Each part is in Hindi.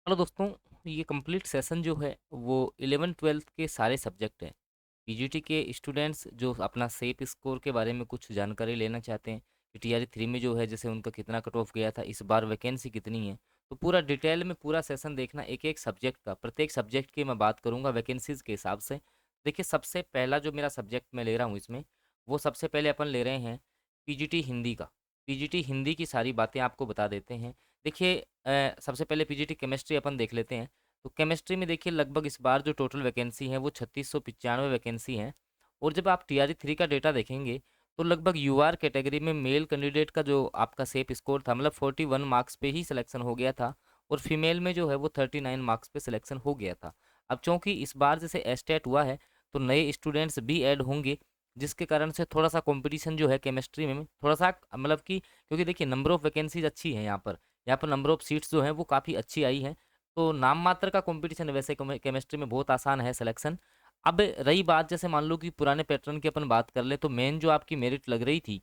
हेलो दोस्तों। ये कंप्लीट सेशन जो है वो 11th-12th के सारे सब्जेक्ट हैं। पीजीटी के स्टूडेंट्स जो अपना सेप स्कोर के बारे में कुछ जानकारी लेना चाहते हैं कि टीआरई 3 में जो है जैसे उनका कितना कट ऑफ गया था, इस बार वैकेंसी कितनी है, तो पूरा डिटेल में पूरा सेशन देखना एक एक सब्जेक्ट का। प्रत्येक सब्जेक्ट की मैं बात करूंगा वैकेंसीज के हिसाब से। देखिए, सबसे पहला जो मेरा सब्जेक्ट मैं ले रहा हूँ इसमें, वो सबसे पहले अपन ले रहे हैं पीजीटी हिंदी का। पीजीटी हिंदी की सारी बातें आपको बता देते हैं। देखिए, सबसे पहले पीजीटी केमिस्ट्री अपन देख लेते हैं। तो केमिस्ट्री में देखिए, लगभग इस बार जो टोटल वैकेंसी है वो 3695 वैकेंसी हैं। और जब आप टीआरई 3 का डेटा देखेंगे, तो लगभग यूआर कैटेगरी में मेल कैंडिडेट का जो आपका सेफ स्कोर था, मतलब 41 मार्क्स पे ही सिलेक्शन हो गया था। और फीमेल में जो है वो 39 मार्क्स पे सिलेक्शन हो गया था। अब चूंकि इस बार जैसे एस्टेट हुआ है, तो नए स्टूडेंट्स भी ऐड होंगे, जिसके कारण से थोड़ा सा कंपटीशन जो है केमिस्ट्री में थोड़ा सा, मतलब कि क्योंकि देखिए नंबर ऑफ वैकेंसीज अच्छी है यहाँ पर नंबर ऑफ सीट्स जो हैं वो काफ़ी अच्छी आई हैं। तो नाम मात्र का कंपटीशन है, वैसे केमिस्ट्री में बहुत आसान है सिलेक्शन। अब रही बात, जैसे मान लो कि पुराने पैटर्न की अपन बात कर ले, तो मेन जो आपकी मेरिट लग रही थी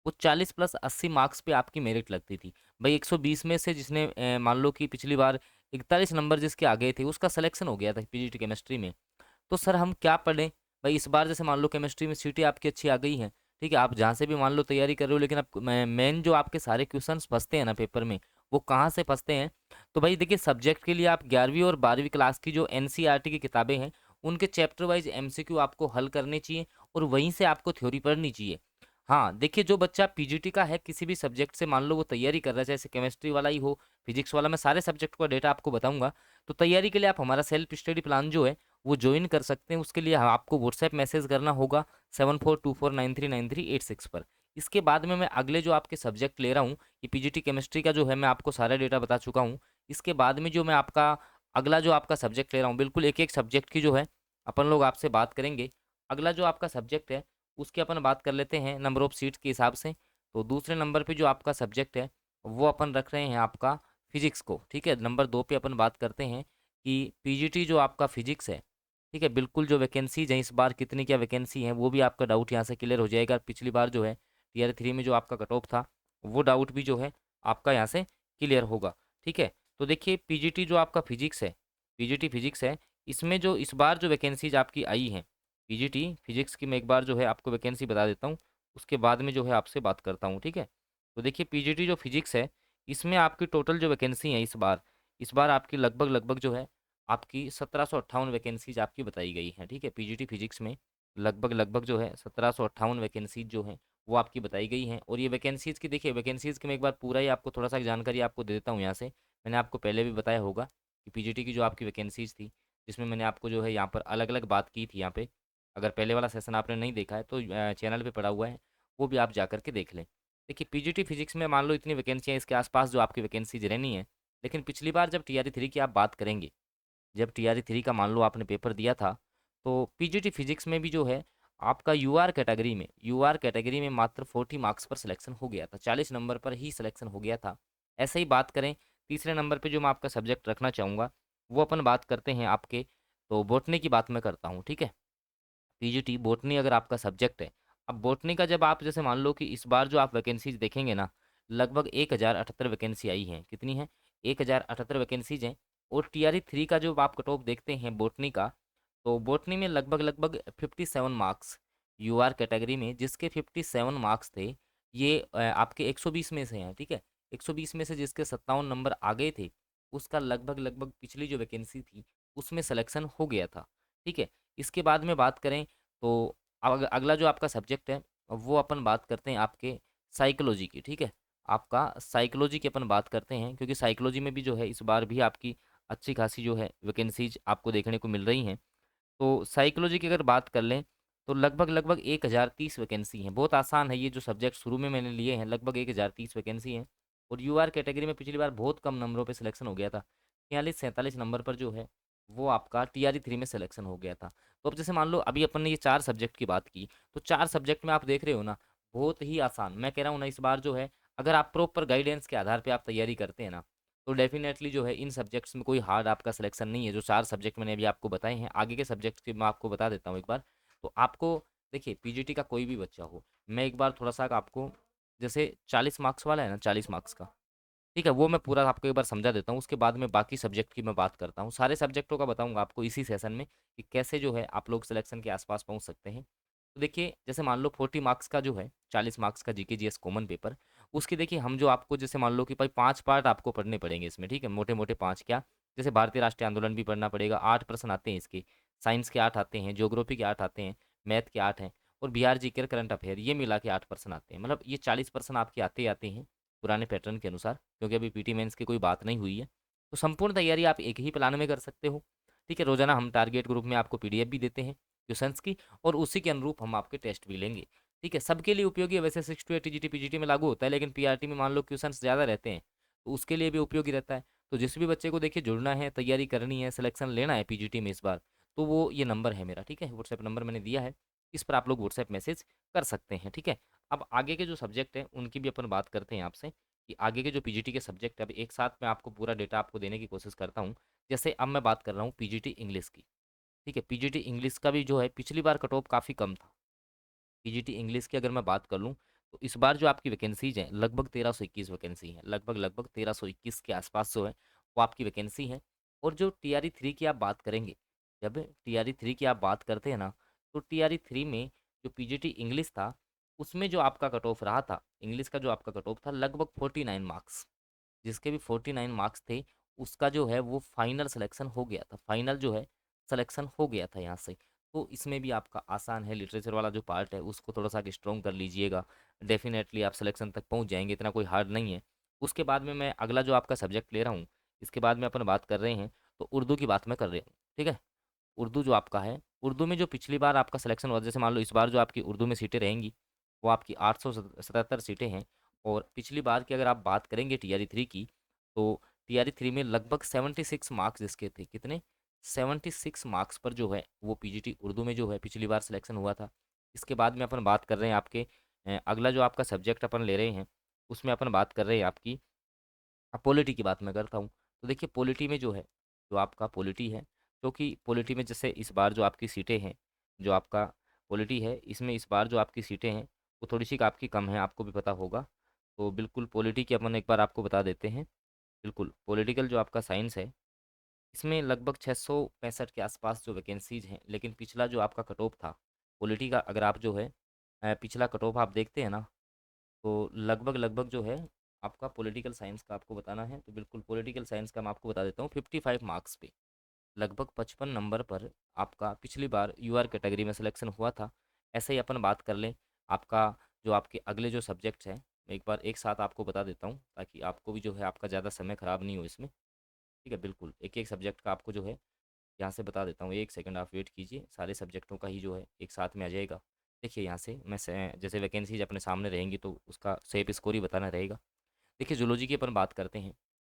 वो 40 प्लस 80 मार्क्स पे आपकी मेरिट लगती थी। भाई 120 में से जिसने मान लो कि पिछली बार 41 नंबर जिसके आ गए थे, उसका सिलेक्शन हो गया था पीजीटी केमिस्ट्री में। तो सर हम क्या पढ़ें? भाई इस बार जैसे मान लो केमिस्ट्री में सीटें आपकी अच्छी आ गई हैं, ठीक है, आप जहाँ से भी मान लो तैयारी कर रहे हो, लेकिन अब मेन जो आपके सारे क्वेश्चंस फंसते हैं ना पेपर में, वो कहाँ से फंसते हैं? तो भाई देखिए, सब्जेक्ट के लिए आप 11वीं और 12वीं क्लास की जो एनसीईआरटी की किताबें हैं, उनके चैप्टर वाइज एमसीक्यू आपको हल करने चाहिए, और वहीं से आपको थ्योरी पढ़नी चाहिए। हाँ देखिए, जो बच्चा पीजीटी का है, किसी भी सब्जेक्ट से मान लो वो तैयारी कर रहा है, जैसे केमिस्ट्री वाला ही हो, फिजिक्स वाला, मैं सारे सब्जेक्ट का डेटा आपको बताऊंगा। तो तैयारी के लिए आप हमारा सेल्फ स्टडी प्लान जो है वो ज्वाइन कर सकते हैं। उसके लिए आपको व्हाट्सएप मैसेज करना होगा 7424939386 पर। इसके बाद में मैं अगले जो आपके सब्जेक्ट ले रहा हूँ, ये पीजीटी केमिस्ट्री का जो है मैं आपको सारा डेटा बता चुका हूँ। इसके बाद में जो मैं आपका अगला जो आपका सब्जेक्ट ले रहा हूँ, बिल्कुल एक एक सब्जेक्ट की जो है अपन लोग आपसे बात करेंगे। अगला जो आपका सब्जेक्ट है, उसकी अपन बात कर लेते हैं नंबर ऑफ सीट्स के हिसाब से। तो दूसरे नंबर पे जो आपका सब्जेक्ट है, वो अपन रख रहे हैं आपका फिजिक्स को, ठीक है। नंबर 2 पे अपन बात करते हैं कि पीजीटी जो आपका फिजिक्स है, ठीक है, बिल्कुल जो वैकेंसीज हैं इस बार कितनी क्या वैकेंसी है, वो भी आपका डाउट यहाँ से क्लियर हो जाएगा। पिछली बार जो है टीयर 3 में जो आपका कट ऑफ था, वो डाउट भी जो है आपका यहाँ से क्लियर होगा, ठीक है। तो देखिए, पीजीटी जो आपका फिजिक्स है, पीजीटी फिजिक्स है, इसमें जो इस बार जो वैकेंसीज आपकी आई हैं, पीजीटी फिजिक्स की मैं एक बार जो है आपको वैकेंसी बता देता हूँ, उसके बाद में जो है आपसे बात करता हूँ, ठीक है। तो देखिए, पीजीटी जो फिजिक्स है, इसमें आपकी टोटल जो वैकेंसी है इस बार आपकी लगभग लगभग जो है आपकी 1758 वैकेंसीज आपकी बताई गई हैं, ठीक है। पीजीटी फिजिक्स में लगभग लगभग जो है 1758 वैकेंसीज जो हैं वो आपकी बताई गई हैं। और ये वैकेंसीज़ की, देखिए वैकेंसीज़ की मैं एक बार पूरा ही आपको थोड़ा सा जानकारी आपको दे देता हूँ यहाँ से। मैंने आपको पहले भी बताया होगा कि पीजीटी की जो आपकी वैकेंसीज़ थी, जिसमें मैंने आपको जो है यहाँ पर अलग अलग बात की थी यहाँ पे। अगर पहले वाला सेशन आपने नहीं देखा है तो चैनल पे पड़ा हुआ है, वो भी आप जा करके देख लें। देखिए, पीजीटी फिजिक्स में मान लो इतनी वैकेंसियाँ, इसके आसपास जो आपकी वैकेंसीज रहनी है। लेकिन पिछली बार जब टीआरई 3 की आप बात करेंगे, जब टीआरई 3 का मान लो आपने पेपर दिया था, तो पीजीटी फिजिक्स में भी जो है आपका यूआर कैटेगरी में मात्र 40 मार्क्स पर सिलेक्शन हो गया था, 40 नंबर पर ही सिलेक्शन हो गया था। ऐसे ही बात करें, तीसरे नंबर पे जो मैं आपका सब्जेक्ट रखना चाहूँगा, वो अपन बात करते हैं आपके, तो बॉटनी की बात मैं करता हूँ, ठीक है। पीजीटी बॉटनी अगर आपका सब्जेक्ट है, अब बॉटनी का जब आप जैसे मान लो कि इस बार जो आप वैकेंसीज देखेंगे ना, लगभग 1078 वैकेंसी आई हैं। कितनी है? 1078 वैकेंसीज हैं। और टीआरई 3 का जो आप कट ऑफ देखते हैं बॉटनी का, तो बॉटनी में लगभग लगभग 57 मार्क्स यूआर कैटेगरी में, जिसके 57 मार्क्स थे, ये आपके 120 में से हैं, ठीक है। 120 में से जिसके 57 नंबर आ गए थे, उसका लगभग लगभग पिछली जो वैकेंसी थी उसमें सिलेक्शन हो गया था, ठीक है। इसके बाद में बात करें, तो अगला जो आपका सब्जेक्ट है, वो अपन बात करते हैं आपके साइकोलॉजी की, ठीक है। आपका साइकोलॉजी की अपन बात करते हैं, क्योंकि साइकोलॉजी में भी जो है इस बार भी आपकी अच्छी खासी जो है वैकेंसीज आपको देखने को मिल रही हैं। तो साइकोलॉजी की अगर बात कर लें, तो लगभग लगभग 1030 वैकेंसी हैं। बहुत आसान है, ये जो सब्जेक्ट शुरू में मैंने लिए हैं, लगभग 1030 वैकेंसी हैं। और यूआर कैटेगरी में पिछली बार बहुत कम नंबरों पे सिलेक्शन हो गया था, 43-47 नंबर पर जो है वो आपका टीआरई 3 में सिलेक्शन हो गया था। तो अब जैसे मान लो अभी अपन ने ये 4 सब्जेक्ट की बात की, तो 4 सब्जेक्ट में आप देख रहे हो ना, बहुत ही आसान। मैं कह रहा हूँ ना, इस बार जो है अगर आप प्रॉपर गाइडेंस के आधार पे आप तैयारी करते हैं ना, तो डेफिनेटली जो है इन सब्जेक्ट्स में कोई हार्ड आपका सिलेक्शन नहीं है। जो 4 सब्जेक्ट मैंने अभी आपको बताए हैं, आगे के सब्जेक्ट की मैं आपको बता देता हूँ एक बार। तो आपको देखिए, पीजीटी का कोई भी बच्चा हो, मैं एक बार थोड़ा सा आपको, जैसे 40 मार्क्स वाला है ना, 40 मार्क्स का, ठीक है, वो मैं पूरा आपको एक बार समझा देता हूँ, उसके बाद में बाकी सब्जेक्ट की मैं बात करता हूँ। सारे सब्जेक्टों का बताऊँगा आपको इसी सेशन में कि कैसे जो है आप लोग सिलेक्शन के आसपास पहुँच सकते हैं। तो देखिए, जैसे मान लो 40 मार्क्स का जो है, 40 मार्क्स का जीके जीएस कॉमन पेपर, उसकी देखिए हम जो आपको जैसे मान लो कि भाई 5 पार्ट आपको पढ़ने पड़ेंगे इसमें, ठीक है? मोटे-मोटे 5 क्या, जैसे भारतीय राष्ट्रीय आंदोलन भी पढ़ना पड़ेगा, 8 प्रश्न आते हैं इसके, साइंस के 8 आते हैं, ज्योग्राफी के 8 आते हैं, मैथ के 8 हैं और बिहार जीके करंट अफेयर, ये मिला के 8 प्रश्न आते हैं। मतलब ये 40 प्रश्न आपके आते ही आते हैं पुराने पैटर्न के अनुसार, क्योंकि अभी पीटी मेंस की कोई बात नहीं हुई है। तो संपूर्ण तैयारी आप एक ही प्लान में कर सकते हो। ठीक है, रोजाना हम टारगेट ग्रुप में आपको पीडीएफ भी देते हैं क्वेश्चंस की, और उसी के अनुरूप हम आपके टेस्ट भी लेंगे। ठीक है, सबके लिए उपयोगी है, वैसे 6 to 8 टीजीटी पीजीटी में लागू होता है, लेकिन पीआरटी में मान लो क्वेश्चंस ज़्यादा रहते हैं तो उसके लिए भी उपयोगी रहता है। तो जिस भी बच्चे को देखिए जुड़ना है, तैयारी करनी है, सिलेक्शन लेना है पीजीटी में इस बार, तो वो ये नंबर है मेरा, ठीक है, व्हाट्सएप नंबर मैंने दिया है, इस पर आप लोग व्हाट्सएप मैसेज कर सकते हैं। ठीक है, अब आगे के जो सब्जेक्ट हैं उनकी भी अपन बात करते हैं आपसे कि आगे के जो पीजीटी के सब्जेक्ट है, अब एक साथ मैं आपको पूरा डेटा आपको देने की कोशिश करता हूँ। जैसे अब मैं बात कर रहा हूँ पीजीटी इंग्लिश की। ठीक है, पीजीटी इंग्लिश का भी जो है पिछली बार कट ऑफ काफ़ी कम था। पीजीटी इंग्लिश की अगर मैं बात कर लूँ तो इस बार जो आपकी वैकेंसीज हैं लगभग 1321 वैकेंसी हैं, लगभग 1321 के आसपास जो है वो आपकी वैकेंसी है। और जो टीआरई 3 की आप बात करेंगे, जब टीआरई 3 की आप बात करते हैं ना, तो टीआरई 3 में जो पीजीटी इंग्लिश था उसमें जो आपका कट ऑफ रहा था, इंग्लिश का जो आपका कट ऑफ था लगभग 49 मार्क्स, जिसके भी 49 मार्क्स थे, उसका जो है वो फाइनल सिलेक्शन हो गया था, फाइनल जो है सिलेक्शन हो गया था यहाँ से। तो इसमें भी आपका आसान है, लिटरेचर वाला जो पार्ट है उसको थोड़ा सा स्ट्रॉन्ग कर लीजिएगा, डेफिनेटली आप सिलेक्शन तक पहुँच जाएंगे, इतना कोई हार्ड नहीं है। उसके बाद में मैं अगला जो आपका सब्जेक्ट ले रहा हूँ, इसके बाद में अपन बात कर रहे हैं, तो उर्दू की बात मैं कर रहा हूँ। ठीक है, उर्दू जो आपका है, उर्दू में जो पिछली बार आपका सिलेक्शन हुआ, जैसे मान लो इस बार जो आपकी उर्दू में सीटें रहेंगी वो आपकी 877 सीटें हैं। और पिछली बार की अगर आप बात करेंगे टीआरई 3 की, तो टीआरई 3 में लगभग 76 मार्क्स जिसके थे, कितने, 76 मार्क्स पर जो है वो पीजीटी उर्दू में जो है पिछली बार सिलेक्शन हुआ था। इसके बाद में अपन बात कर रहे हैं आपके अगला जो आपका सब्जेक्ट अपन ले रहे हैं, उसमें अपन बात कर रहे हैं आपकी, अब पॉलिटी की बात मैं करता हूँ। तो देखिए पॉलिटी में जो है, जो आपका पॉलिटी है, क्योंकि पॉलिटी में जैसे इस बार जो आपकी सीटें हैं, जो आपका पॉलिटी है इसमें इस बार जो आपकी सीटें हैं वो थोड़ी सी आपकी कम है, आपको भी पता होगा। तो बिल्कुल पॉलिटी की अपन एक बार आपको बता देते हैं। बिल्कुल पॉलिटिकल जो आपका साइंस है, इसमें लगभग 665 के आसपास जो वैकेंसीज हैं, लेकिन पिछला जो आपका कट ऑफ था पॉलिटी का, अगर आप जो है पिछला कट ऑफ आप देखते हैं ना, तो लगभग जो है आपका पॉलिटिकल साइंस का आपको बताना है, तो बिल्कुल पॉलिटिकल साइंस का मैं आपको बता देता हूँ, 55 मार्क्स पे लगभग 55 नंबर पर आपका पिछली बार यूआर कैटेगरी में सिलेक्शन हुआ था। ऐसे ही अपन बात कर लें आपका, जो आपके अगले जो सब्जेक्ट्स हैं मैं एक बार एक साथ आपको बता देता हूँ ताकि आपको भी जो है आपका ज़्यादा समय ख़राब नहीं हो इसमें। ठीक है, बिल्कुल एक एक सब्जेक्ट का आपको जो है यहाँ से बता देता हूँ, एक सेकंड आप वेट कीजिए, सारे सब्जेक्टों का ही जो है एक साथ में आ जाएगा। देखिए यहाँ से मैं जैसे वैकेंसीज अपने सामने रहेंगी तो उसका सेप स्कोर ही बताना रहेगा। देखिए जूलॉजी की अपन बात करते हैं,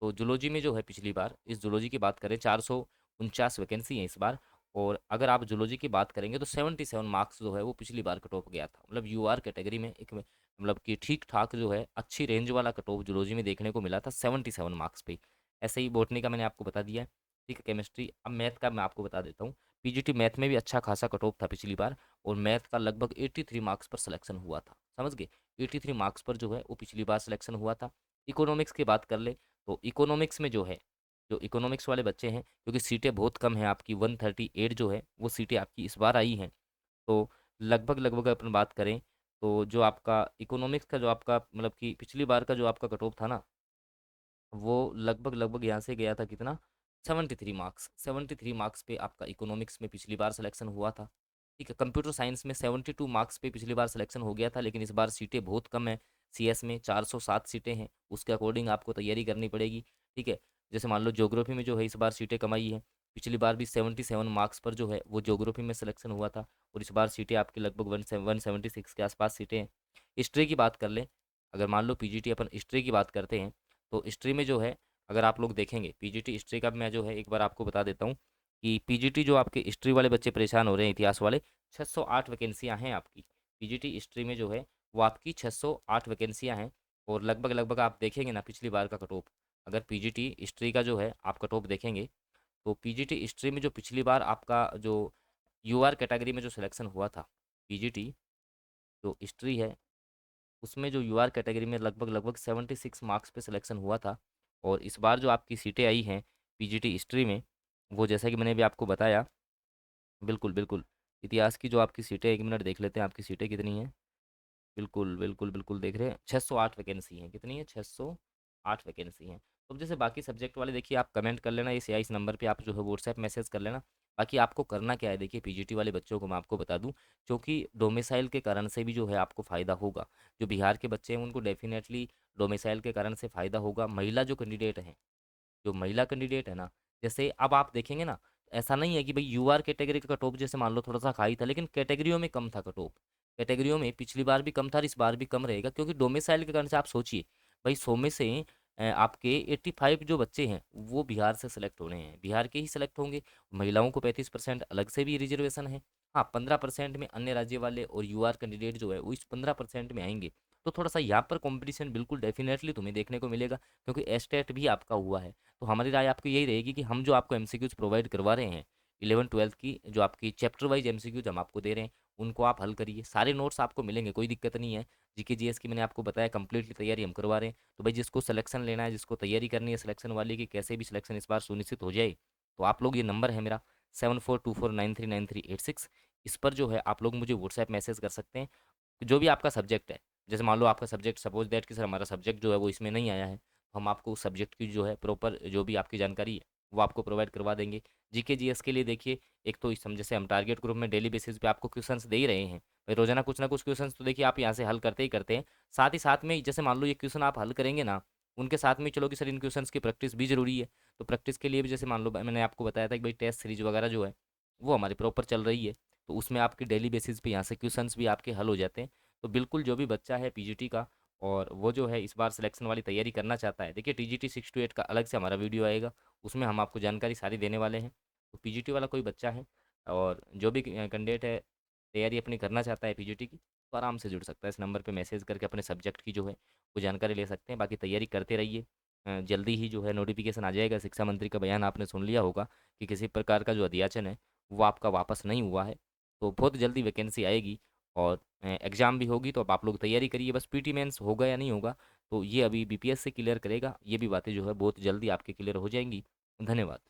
तो जूलॉजी में जो है पिछली बार, इस जूलॉजी की बात करें, 449 वैकेंसी है इस बार। और अगर आप जूलॉजी की बात करेंगे तो 77 मार्क्स जो है वो पिछली बार कट ऑफ गया था, मतलब यूआर कैटेगरी में एक मतलब कि ठीक ठाक जो है अच्छी रेंज वाला कट ऑफ जूलॉजी में देखने को मिला था 77 मार्क्स पे। ऐसे ही बॉटनी का मैंने आपको बता दिया है। ठीक है, केमिस्ट्री, अब मैथ का मैं आपको बता देता हूँ। पीजीटी मैथ में भी अच्छा खासा कट ऑफ था पिछली बार, और मैथ का लगभग 83 मार्क्स पर सिलेक्शन हुआ था, समझ गए, 83 मार्क्स पर जो है वो पिछली बार सिलेक्शन हुआ था। इकोनॉमिक्स की बात कर ले, तो इकोनॉमिक्स में जो है, जो इकोनॉमिक्स वाले बच्चे हैं, क्योंकि सीटें बहुत कम हैं आपकी, 138 जो है वो सीटें आपकी इस बार आई हैं। तो लगभग अपन बात करें, तो जो आपका इकोनॉमिक्स का जो आपका मतलब कि पिछली बार का जो आपका कट ऑफ था ना, वो लगभग यहाँ से गया था कितना, 73 मार्क्स, 73 मार्क्स पे आपका इकोनॉमिक्स में पिछली बार सिलेक्शन हुआ था। ठीक है, कंप्यूटर साइंस में 72 मार्क्स पे पिछली बार सिलेक्शन हो गया था, लेकिन इस बार सीटें बहुत कम है। सीएस में 407 सीटें हैं, उसके अकॉर्डिंग आपको तैयारी करनी पड़ेगी। ठीक है, जैसे मान लो ज्योग्राफी में जो है इस बार सीटें कमाई है, पिछली बार भी 77 मार्क्स पर जो है वो ज्योग्राफी में सिलेक्शन हुआ था, और इस बार सीटें आपकी लगभग 176 के आसपास सीटें हैं। हिस्ट्री की बात कर लें, अगर मान लो पीजीटी अपन हिस्ट्री की बात करते हैं, तो हिस्ट्री में जो है अगर आप लोग देखेंगे पीजीटी हिस्ट्री का, मैं जो है एक बार आपको बता देता हूँ कि पीजीटी जो आपके हिस्ट्री वाले बच्चे परेशान हो रहे हैं, इतिहास वाले, 608 वैकेंसियाँ हैं आपकी पीजीटी हिस्ट्री में जो है वो आपकी 608 वैकेंसियाँ हैं। और लगभग आप देखेंगे ना पिछली बार का कट ऑफ, अगर पीजीटी हिस्ट्री का जो है आप कट ऑफ देखेंगे, तो पीजीटी हिस्ट्री में जो पिछली बार आपका जो यूआर कैटेगरी में जो सिलेक्शन हुआ था, पीजीटी जो हिस्ट्री है उसमें जो यूआर कैटेगरी में लगभग लगभग 76 मार्क्स पे सिलेक्शन हुआ था। और इस बार जो आपकी सीटें आई हैं पीजीटी हिस्ट्री में, वो जैसा कि मैंने भी आपको बताया, बिल्कुल बिल्कुल इतिहास की जो आपकी सीटें, 1 मिनट देख लेते हैं आपकी सीटें कितनी हैं। बिल्कुल बिल्कुल बिल्कुल देख रहे हैं, 608 वैकेंसी हैं। कितनी है? 608 वैकेंसी हैं। तो अब जैसे बाकी सब्जेक्ट वाले देखिए, आप कमेंट कर लेना इस नंबर पे, आप जो है व्हाट्सएप मैसेज कर लेना। बाकी आपको करना क्या है, देखिए पीजीटी वाले बच्चों को मैं आपको बता दूं, क्योंकि डोमिसाइल के कारण से भी जो है आपको फ़ायदा होगा। जो बिहार के बच्चे हैं उनको डेफिनेटली डोमिसाइल के कारण से फ़ायदा होगा। महिला जो कैंडिडेट हैं, जो महिला कैंडिडेट है ना, जैसे अब आप देखेंगे ना, ऐसा नहीं है कि भाई यूआर कैटेगरी का कट ऑफ जैसे मान लो थोड़ा सा हाई था, लेकिन कैटेगरियों में कम था कट ऑफ। कैटेगरियों में पिछली बार भी कम था और इस बार भी कम रहेगा, क्योंकि डोमिसाइल के कारण से आप सोचिए भाई 100 में से आपके 85 जो बच्चे हैं वो बिहार से सेलेक्ट हो रहे हैं, बिहार के ही सेलेक्ट होंगे। महिलाओं को 35% अलग से भी रिजर्वेशन है। हाँ, 15% में अन्य राज्य वाले और यूआर कैंडिडेट जो है वो इस 15% में आएंगे। तो थोड़ा सा यहाँ पर कंपटीशन बिल्कुल डेफिनेटली तुम्हें देखने को मिलेगा, क्योंकि एस्टेट भी आपका हुआ है। तो हमारी राय आपको यही रहेगी कि हम जो आपको एमसीक्यूज प्रोवाइड करवा रहे हैं 11 12 की, जो आपकी चैप्टर वाइज एमसीक्यूज हम आपको दे रहे हैं, उनको आप हल करिए। सारे नोट्स आपको मिलेंगे, कोई दिक्कत नहीं है। जीके जीएस की मैंने आपको बताया कंप्लीटली तैयारी हम करवा रहे हैं। तो भाई जिसको सिलेक्शन लेना है, जिसको तैयारी करनी है सिलेक्शन वाली की, कैसे भी सिलेक्शन इस बार सुनिश्चित हो जाए, तो आप लोग, ये नंबर है मेरा 7424939386, इस पर जो है आप लोग मुझे व्हाट्सएप मैसेज कर सकते हैं। जो भी आपका सब्जेक्ट है, जैसे मान लो आपका सब्जेक्ट, सपोज दैट कि सर हमारा सब्जेक्ट जो है वो इसमें नहीं आया है, तो हम आपको उस सब्जेक्ट की जो है प्रॉपर जो भी आपकी जानकारी है वो आपको प्रोवाइड करवा देंगे। जीके जीएस के लिए देखिए, एक तो इस जैसे हम टारगेट ग्रुप में डेली बेसिस पे आपको क्वेश्चंस दे ही रहे हैं, भाई रोजाना कुछ ना कुछ क्वेश्चंस तो देखिए आप यहाँ से हल करते ही करते हैं। साथ ही साथ में जैसे मान लो ये क्वेश्चन आप हल करेंगे ना, उनके साथ में चलो कि सर इन क्वेश्चंस की प्रैक्टिस भी जरूरी है। तो प्रैक्टिस के लिए भी जैसे मान लो मैंने आपको बताया था कि भाई टेस्ट सीरीज वगैरह जो है वो हमारी प्रॉपर चल रही है, तो उसमें आपकी डेली बेसिस पे यहाँ से क्वेश्चंस भी आपके हल हो जाते हैं। तो बिल्कुल जो भी बच्चा है पीजीटी का, और वो जो है इस बार सिलेक्शन वाली तैयारी करना चाहता है, देखिए टीजीटी 6 to 8 का अलग से हमारा वीडियो आएगा, उसमें हम आपको जानकारी सारी देने वाले हैं। तो पीजीटी वाला कोई बच्चा है और जो भी कैंडिडेट है तैयारी अपनी करना चाहता है पीजीटी की, तो आराम से जुड़ सकता है। इस नंबर पे मैसेज करके अपने सब्जेक्ट की जो है वो जानकारी ले सकते हैं। बाकी तैयारी करते रहिए। जल्दी ही जो है नोटिफिकेशन आ जाएगा। शिक्षा मंत्री का बयान आपने सुन लिया होगा कि किसी प्रकार का जो अध्याचन है वो आपका वापस नहीं हुआ है, तो बहुत जल्दी वैकेंसी आएगी और एग्ज़ाम भी होगी। तो अब आप लोग तैयारी करिए, बस पीटी मेंस होगा या नहीं होगा तो ये अभी बीपीएस से क्लियर करेगा। ये भी बातें जो है बहुत जल्दी आपके क्लियर हो जाएंगी। धन्यवाद।